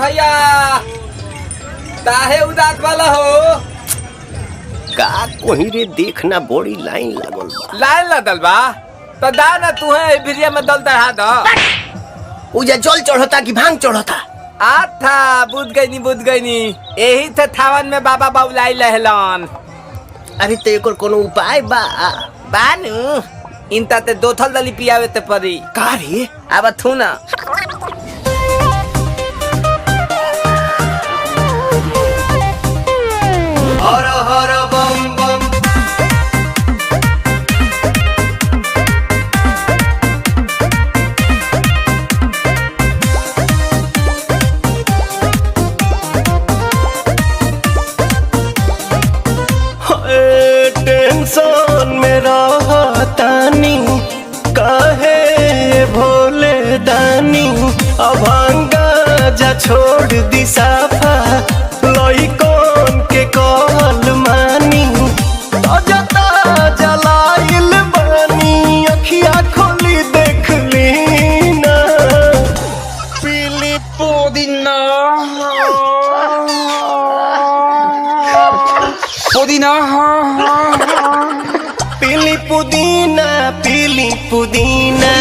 भैया काहे उदास वाला हो? का कोही रे देखना बड़ी लाइन लागल बा। लाइन लगल बा तो दा ना तू है भिरिया में दल चढ़ा दो। उजा जल चढ़ता कि भांग चढ़ता? आथा बुझ गई नी यही थे थावन में बाबा बाबुलाई लहलन। अरे तो एकर कोनो उपाय बा? बानू इनता ते दो थल दली पियावे ते परी। का रे? अब थू ना हर हर बम बम। टेंशन में रहतानी काहे भोले दानी अभांगा जा छोड़ दी साफा लइकन के कहल मानी अजता जलाइल बानी अखिया खोली देख ली ना पीली पुदीना पुदीना पीली पुदीना पीली पुदीना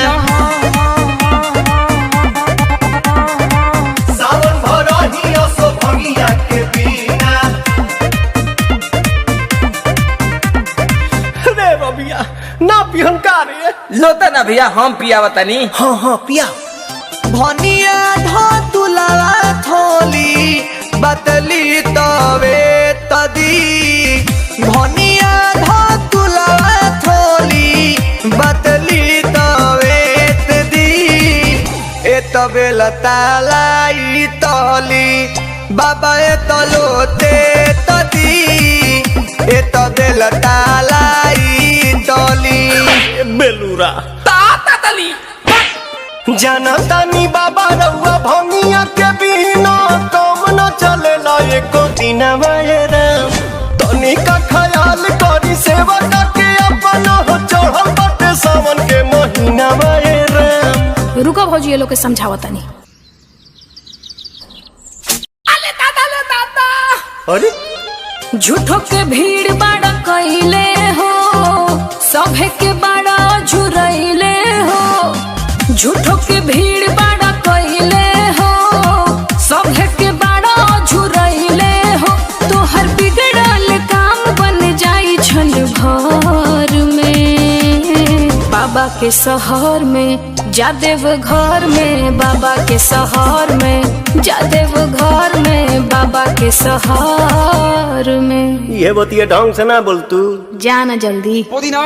सावन भरही असो भंगिया के बिना। रे बबिया ना पिहन का रे? लोता ना भैया हम पियावतनी। हाँ हाँ पिया। भनिया धतुलावा थोली बतली तवे तदी भनिया धतुलावा थोली बतली तवे तदी ए तबे लतालाई तली बाबा ए तलोते तदी ए तबे लतालाई तली बेलूरा ताता तली जनतानी बाबा रउआ भंगिया के बिना कम न चलेला एको दिन राम तनी का ख्याल करी सेवा के अपन हो चढ़ल बाटे सावन के महीना राम। रुको भौजी ये लोग के समझावतनी। ले दादा अरे झूठो के भीड़ बाड़ा कइले हो सभे के बाड़ा झुरइले हो। झूठो के भीड़ बाड़ा कइले हो सभे के बाड़ा झुरइले हो। तोहर बिगड़ल काम बन जाई छल भर में बाबा के शहर में जादेव घर में बाबा के शहर में जादेव घर में बाबा के शहर में। ये बतिया ढंग से ना बोल तू। जाना जल्दी। पुदीना